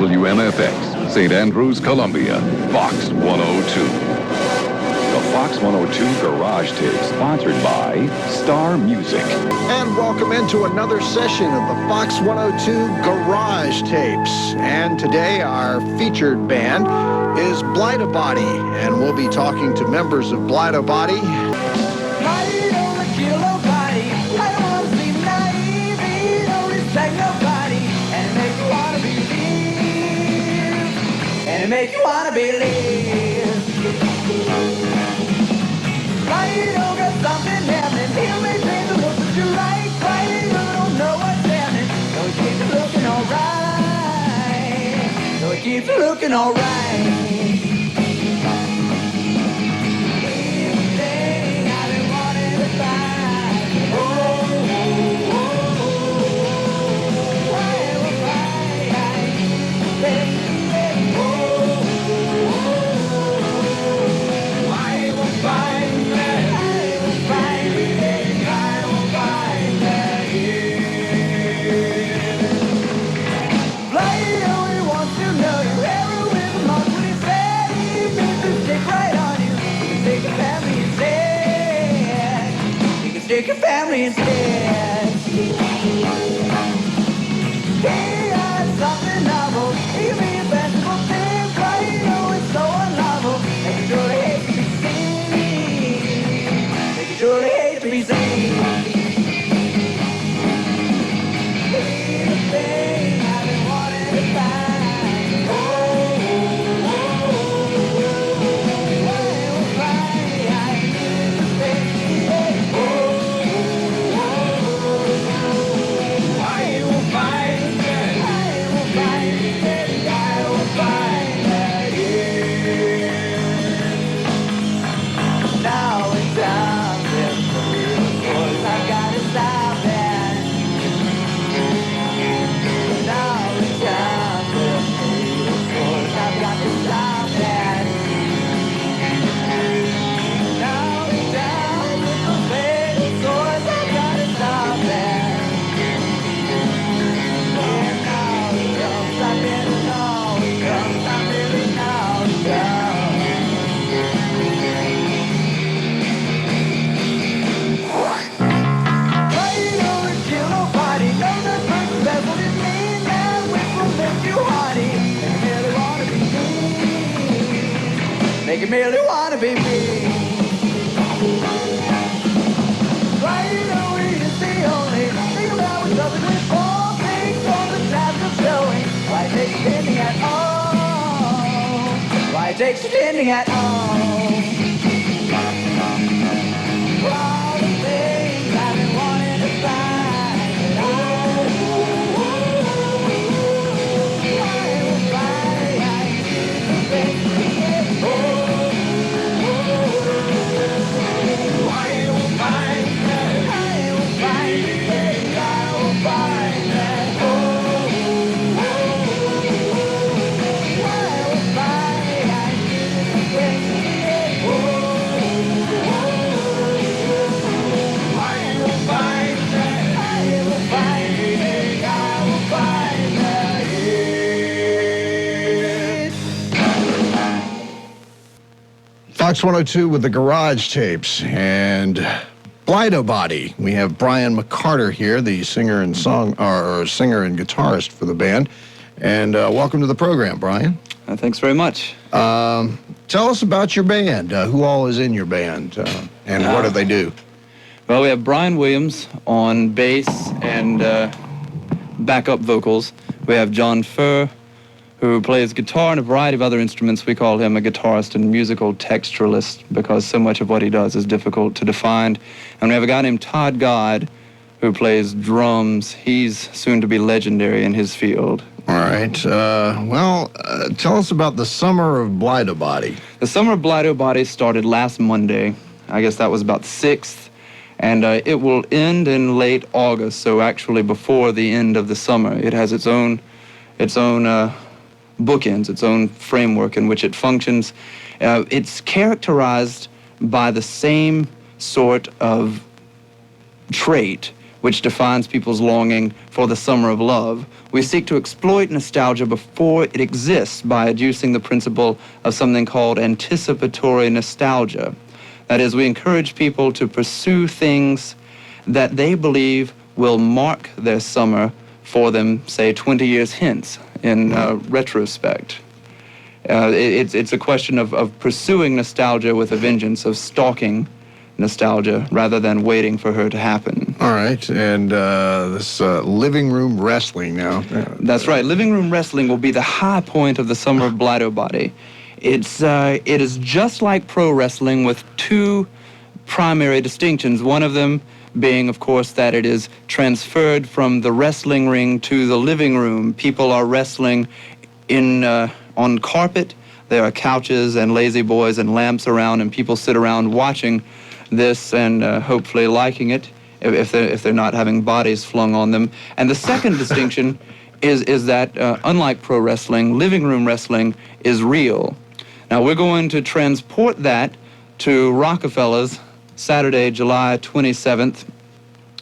WMFX, St. Andrews, Columbia, Fox 102. The Fox 102 Garage Tape, sponsored by Star Music. And welcome into another session of the Fox 102 Garage Tapes. And today our featured band is Blightobody, and we'll be talking to members of Blightobody. And make you wanna believe. Why you don't got something happening? He'll make things look what you like. Why you don't know what's happening? So it keeps looking alright. So it keeps looking alright. Everything I've been wanting to find. Oh, oh, oh, oh. Why will I Take your family instead. He has something novel. He can be a festival thing. Why you know it's so unlovable. Make you truly hate to be seen. Make you truly hate to be seen. He's the thing I've been wanting to find. Oh, oh, oh, oh, make you merely wanna be me. Why you know we just the only think about what's up with all things on the task of showing. Why it takes pretending at all? Why it takes pretending at all? All the things I've been wanting to find. Oh, oh, oh, I will find. I need to think. Oh. Fox 102 with the Garage Tapes and Blightobody. We have Brian McCarter here, the singer and singer and guitarist for the band. And welcome to the program, Brian. Thanks very much. Tell us about your band. Who all is in your band, and what do they do? Well, we have Brian Williams on bass and backup vocals. We have John Furr, who plays guitar and a variety of other instruments. We call him a guitarist and musical texturalist because so much of what he does is difficult to define. And we have a guy named Todd God, who plays drums. He's soon to be legendary in his field. All right. Tell us about the Summer of Blightobody. The Summer of Blightobody started last Monday. I guess that was about the 6th. And it will end in late August, so actually before the end of the summer. It has its own bookends, its own framework in which it functions. It's characterized by the same sort of trait which defines people's longing for the summer of love. We seek to exploit nostalgia before it exists by adducing the principle of something called anticipatory nostalgia. That is, we encourage people to pursue things that they believe will mark their summer for them, say, 20 years hence, in retrospect. It's a question of pursuing nostalgia with a vengeance, of stalking nostalgia rather than waiting for her to happen. All right, and this living room wrestling now. That's right. Living room wrestling will be the high point of the summer of Blightobody. It is just like pro wrestling with two primary distinctions. One of them being, of course, that it is transferred from the wrestling ring to the living room. People are wrestling on carpet. There are couches and lazy boys and lamps around, and people sit around watching this and hopefully liking it if they're not having bodies flung on them. And the second distinction is that unlike pro wrestling, living room wrestling is real. Now we're going to transport that to Rockefeller's Saturday, July 27th.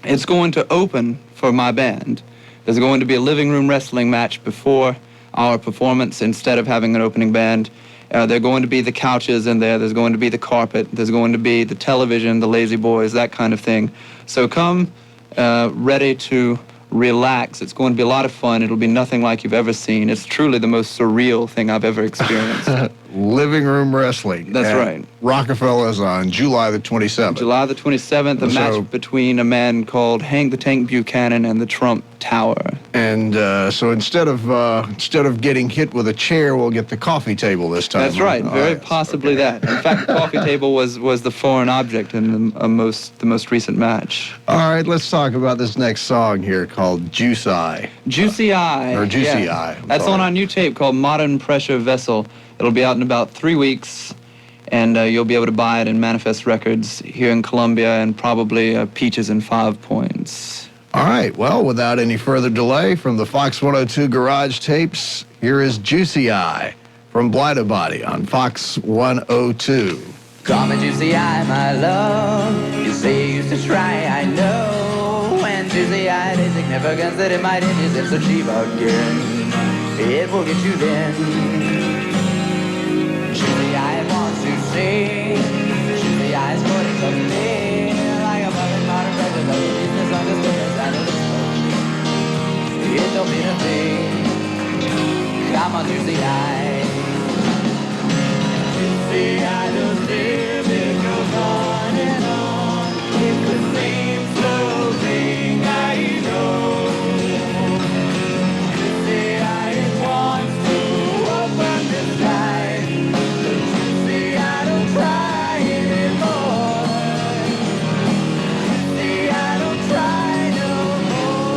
It's going to open for my band. There's going to be a living room wrestling match before our performance. Instead of having an opening band, there are going to be the couches in there. There's going to be the carpet. There's going to be the television, the lazy boys, that kind of thing. So come ready to relax. It's going to be a lot of fun. It'll be nothing like you've ever seen. It's truly the most surreal thing I've ever experienced. Living room wrestling. That's right. Rockefeller's on July the 27th. July the 27th, a match between a man called Hank the Tank Buchanan and the Trump Tower. And so instead of getting hit with a chair, we'll get the coffee table this time. That's right. Very possibly that. In fact, the coffee table was the foreign object in the most recent match. All right, let's talk about this next song here called Juice Eye. Juicy Eye. Or Juicy yeah. Eye. That's on our new tape called Modern Pressure Vessel. It'll be out in about 3 weeks, and you'll be able to buy it in Manifest Records here in Columbia and probably Peaches and 5 Points. All right, well, without any further delay, from the Fox 102 Garage Tapes, here is Juicy Eye from Blightobody on Fox 102. Call me Juicy Eye, my love. You say you used to try, I know. And Juicy Eye is significance that it might end you so cheap again. It will get you then. Juicy Eye wants to sing. Juicy Eye's quoting from me like a fucking modern president of the misunderstood and of it don't mean a thing. Come on, Juicy Eye. Juicy Eye, just live, it goes on and on. It's the same slow thing I know. Juicy Eye, it wants to open this light. Juicy Eye, don't try anymore. Juicy Eye, don't try no more.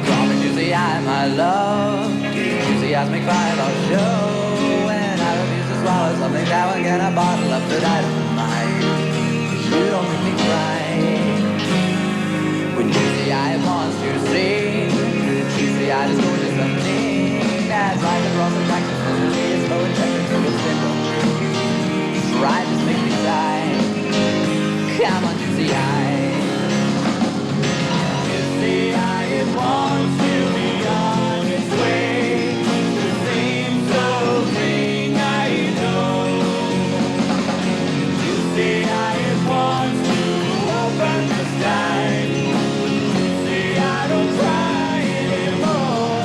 Call me Juicy Eye, my love. Juicy Eyes make cry about a show. And I refuse to swallow something that will get a bottle of the dynamite. You don't make me cry. When Juicy Eye wants to sing, Juicy Eye is gorgeous and mean. That's like the cross of practice. It's slow and technical, it's simple. Try to make me sigh. Come on, Juicy Eye. Juicy Eye, it wants to be on its way. The same slow thing I know. Juicy Eye, it wants to open the sky. Juicy Eye, don't try anymore.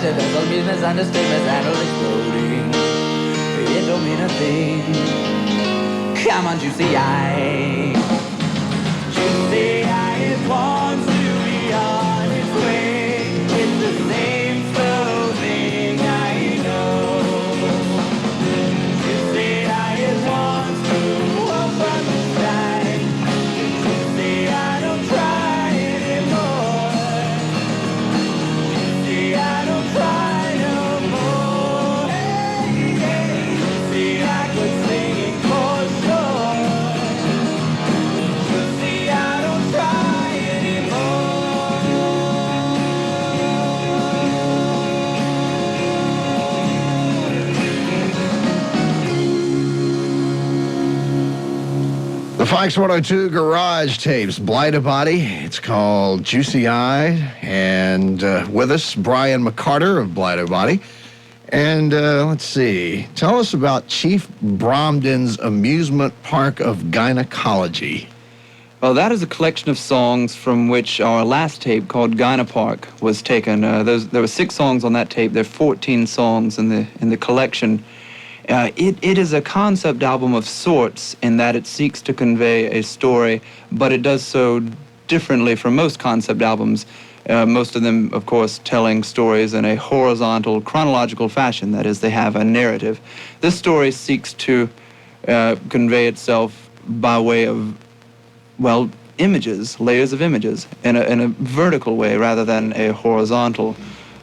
embezzle, misunderstatements, and all exploding. It don't mean a thing. Come on, juicy eye. Juicy eye, it wants to be on its way. It's the same slow thing, I know. Juicy eye, it wants to open the sky. Juicy eye, don't try anymore. Juicy eye, don't try no more. Hey, hey. Juicy eye, quit singing for sure. Juicy eye, don't try The Fox 102 Garage Tapes, Blightobody. It's called Juicy Eyed. And with us, Brian McCarter of Blightobody. And let's see, tell us about Chief Bromden's Amusement Park of Gynecology. Well, that is a collection of songs from which our last tape called Gyna Park was taken. There were 6 songs on that tape. There are 14 songs in the collection. It is a concept album of sorts in that it seeks to convey a story, but it does so differently from most concept albums. Most of them, of course, telling stories in a horizontal, chronological fashion. That is, they have a narrative. This story seeks to convey itself by way of, well, images, layers of images, in a vertical way rather than a horizontal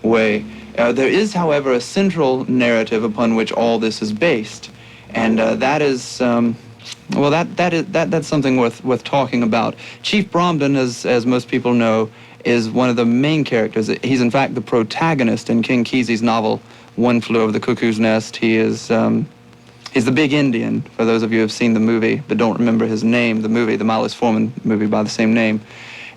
way. There is, however, a central narrative upon which all this is based, and that is, well, that's something worth talking about. Chief Bromden, as most people know, is one of the main characters. He's in fact the protagonist in King Kesey's novel One Flew Over the Cuckoo's Nest. He's the big Indian, for those of you who have seen the movie but don't remember his name, the Miles Forman movie by the same name.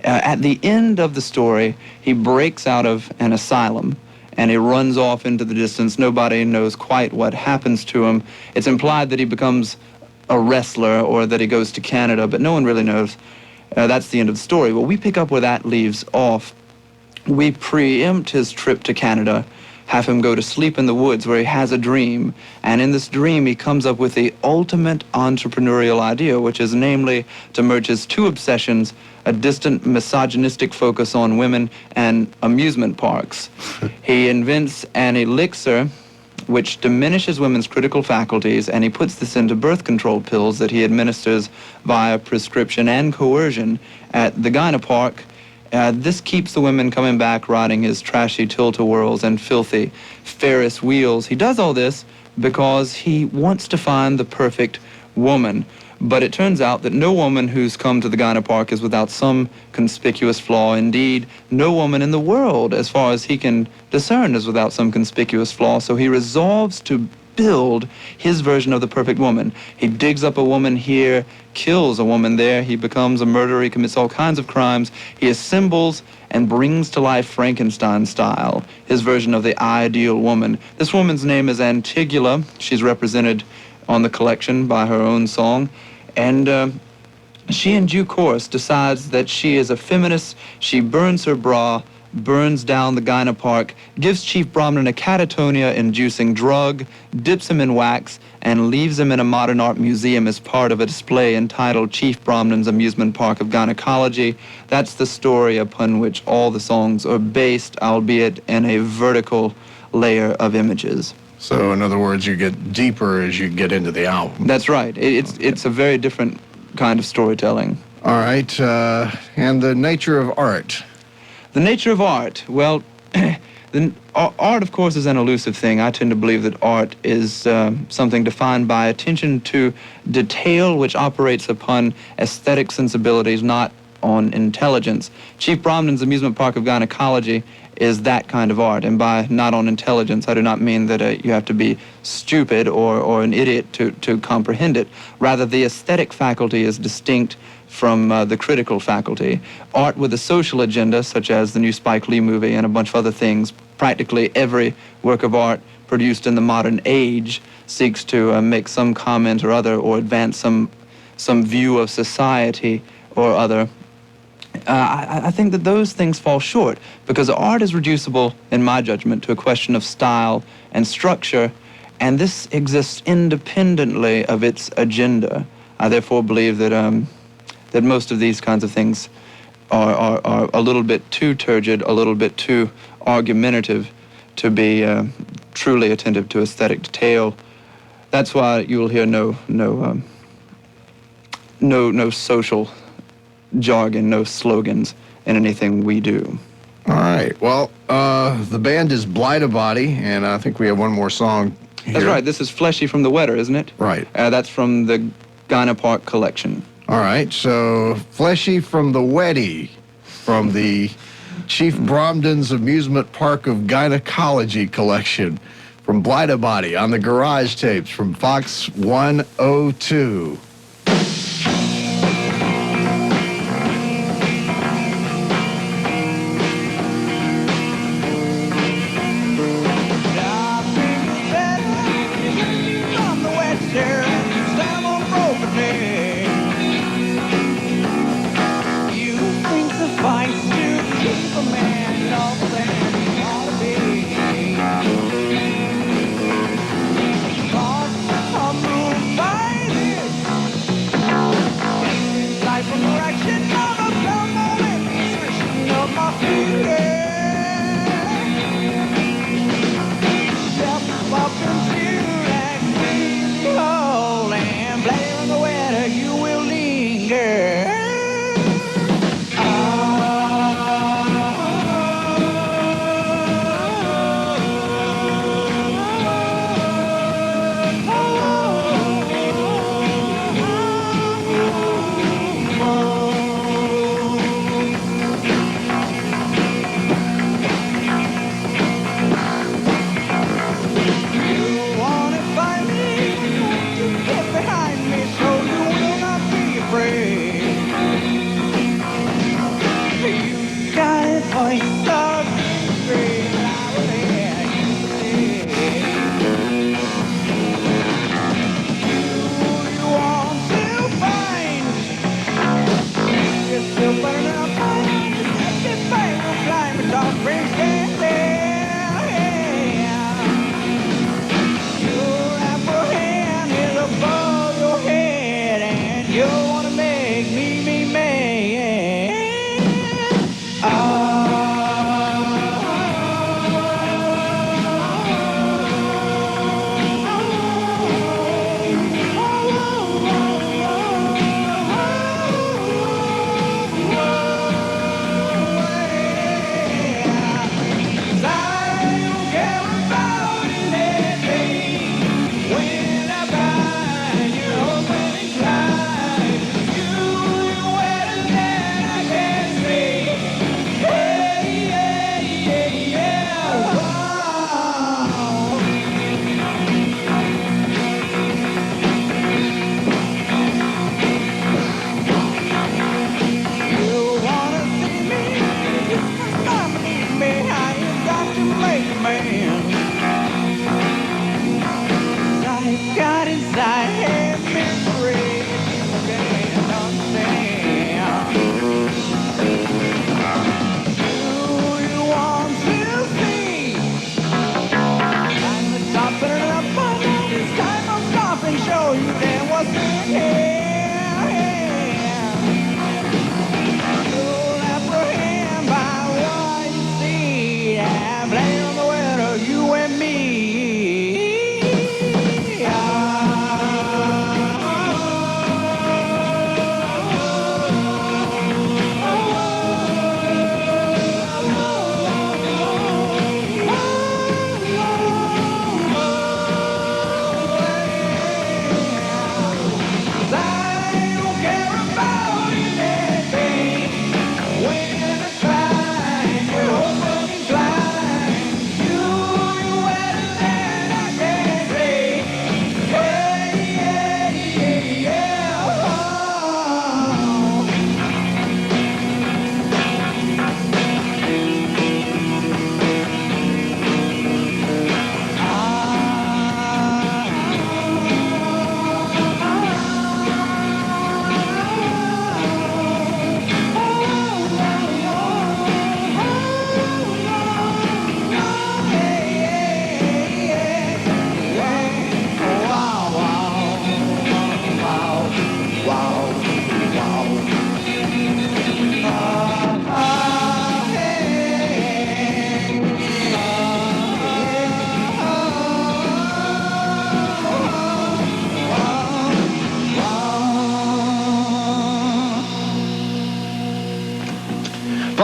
At the end of the story, he breaks out of an asylum and he runs off into the distance. Nobody knows quite what happens to him. It's implied that he becomes a wrestler or that he goes to Canada, but no one really knows. That's the end of the story. Well, we pick up where that leaves off. We preempt his trip to Canada, have him go to sleep in the woods where he has a dream, and in this dream he comes up with the ultimate entrepreneurial idea, which is namely to merge his 2 obsessions, a distant misogynistic focus on women and amusement parks. He invents an elixir which diminishes women's critical faculties, and he puts this into birth control pills that he administers via prescription and coercion at the Gyna Park. This keeps the women coming back riding his trashy tilt-a-whirls and filthy Ferris wheels. He does all this because he wants to find the perfect woman. But it turns out that no woman who's come to the Gyna Park is without some conspicuous flaw. Indeed, no woman in the world, as far as he can discern, is without some conspicuous flaw. So he resolves to build his version of the perfect woman. He digs up a woman here, kills a woman there. He becomes a murderer. He commits all kinds of crimes. He assembles and brings to life Frankenstein style, his version of the ideal woman. This woman's name is Antigula. She's represented on the collection by her own song. And she, in due course, decides that she is a feminist. She burns her bra, burns down the Gyna Park, gives Chief Bromden a catatonia-inducing drug, dips him in wax, and leaves him in a modern art museum as part of a display entitled Chief Bromden's Amusement Park of Gynecology. That's the story upon which all the songs are based, albeit in a vertical layer of images. So, in other words, you get deeper as you get into the album. That's right. It's a very different kind of storytelling. All right. And the nature of art. The nature of art. Well, art, of course, is an elusive thing. I tend to believe that art is something defined by attention to detail, which operates upon aesthetic sensibilities, not on intelligence. Chief Bromden's Amusement Park of Gynecology is that kind of art, and by not on intelligence, I do not mean that you have to be stupid or an idiot to comprehend it. Rather, the aesthetic faculty is distinct from the critical faculty. Art with a social agenda, such as the new Spike Lee movie and a bunch of other things, practically every work of art produced in the modern age seeks to make some comment or other or advance some view of society or other. I think that those things fall short because art is reducible, in my judgment, to a question of style and structure, and this exists independently of its agenda. I therefore believe that that most of these kinds of things are a little bit too turgid, a little bit too argumentative to be truly attentive to aesthetic detail. That's why you will hear no social jargon, no slogans in anything we do. All right. Well, the band is Blightobody, and I think we have one more song here. That's right. This is Fleshy from the Wetter, isn't it? Right. That's from the Gyna Park collection. All right. So, Fleshy from the Wetty, from the Chief Bromden's Amusement Park of Gynecology collection, from Blightobody on the Garage Tapes from Fox 102.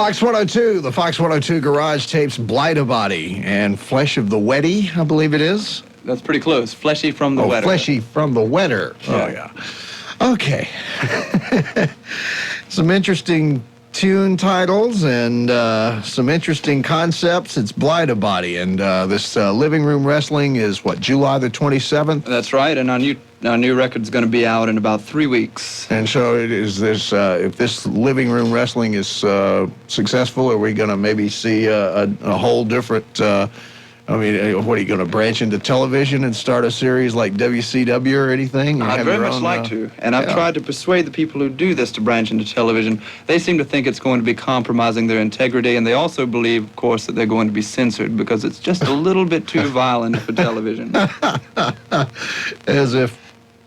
Fox 102, the Fox 102 Garage Tapes, Blightobody and Flesh of the Wetty, I believe it is. That's pretty close. Fleshy from the Wetter. Fleshy from the Wetter. Oh, yeah. Okay. Some interesting tune titles and some interesting concepts. It's Blightobody, and this Living Room Wrestling is, what, July the 27th? That's right, and our new record's going to be out in about 3 weeks. And so it is this, if this Living Room Wrestling is successful, are we going to maybe see a whole different, what are you going to branch into television and start a series like WCW or anything? I'd very much like to, and I've tried to persuade the people who do this to branch into television. They seem to think it's going to be compromising their integrity, and they also believe, of course, that they're going to be censored because it's just a little bit too violent for television. As if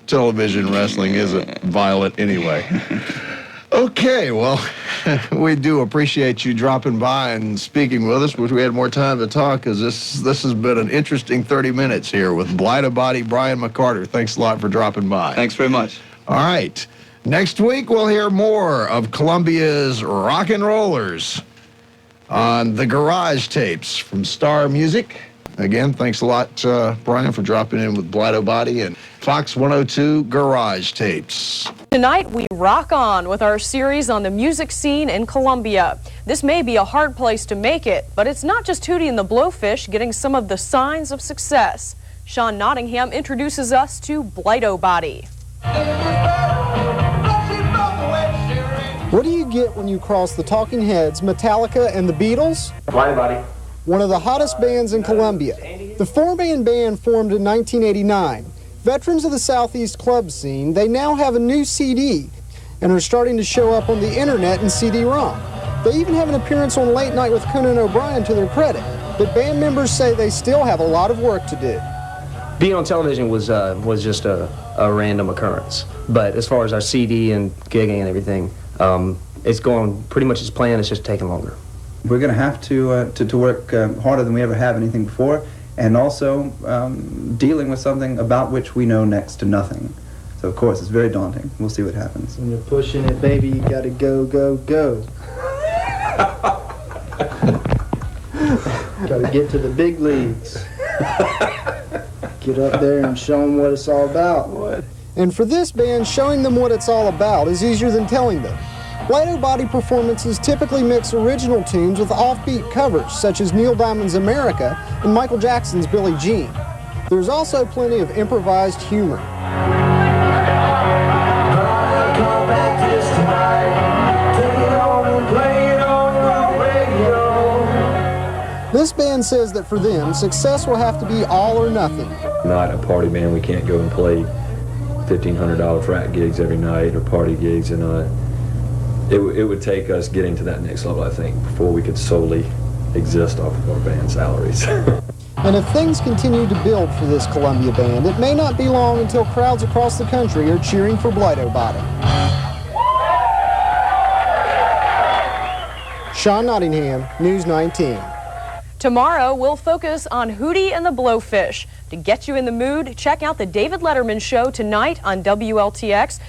television wrestling isn't violent anyway. Okay, well, we do appreciate you dropping by and speaking with us. Wish we had more time to talk, because this has been an interesting 30 minutes here with Blightobody, Brian McCarter. Thanks a lot for dropping by. Thanks very much. All right. Next week, we'll hear more of Columbia's rock and rollers on the Garage Tapes from Star Music. Again, thanks a lot, Brian, for dropping in with Blightobody and Fox 102 Garage Tapes. Tonight, we rock on with our series on the music scene in Columbia. This may be a hard place to make it, but it's not just Hootie and the Blowfish getting some of the signs of success. Sean Nottingham introduces us to Blightobody. What do you get when you cross the Talking Heads, Metallica, and the Beatles? Blightobody. One of the hottest bands in Columbia. The four-man band formed in 1989. Veterans of the Southeast club scene, they now have a new CD and are starting to show up on the internet and CD-ROM. They even have an appearance on Late Night with Conan O'Brien to their credit. But band members say they still have a lot of work to do. Being on television was just a random occurrence. But as far as our CD and gigging and everything, it's going pretty much as planned. It's just taking longer. We're going to have to work harder than we ever have anything before, and also dealing with something about which we know next to nothing. So, of course, it's very daunting. We'll see what happens. When you're pushing it, baby, you got to go, go, go. Got to get to the big leagues. Get up there and show them what it's all about. What? And for this band, showing them what it's all about is easier than telling them. Blightobody performances typically mix original tunes with offbeat covers, such as Neil Diamond's America and Michael Jackson's Billie Jean. There's also plenty of improvised humor. This band says that for them, success will have to be all or nothing. Not a party band. We can't go and play $1,500 frat gigs every night or party gigs, and it would take us getting to that next level, I think, before we could solely exist off of our band salaries. And if things continue to build for this Columbia band, it may not be long until crowds across the country are cheering for Blightobody. Sean Nottingham, News 19. Tomorrow, we'll focus on Hootie and the Blowfish. To get you in the mood, check out the David Letterman Show tonight on WLTX.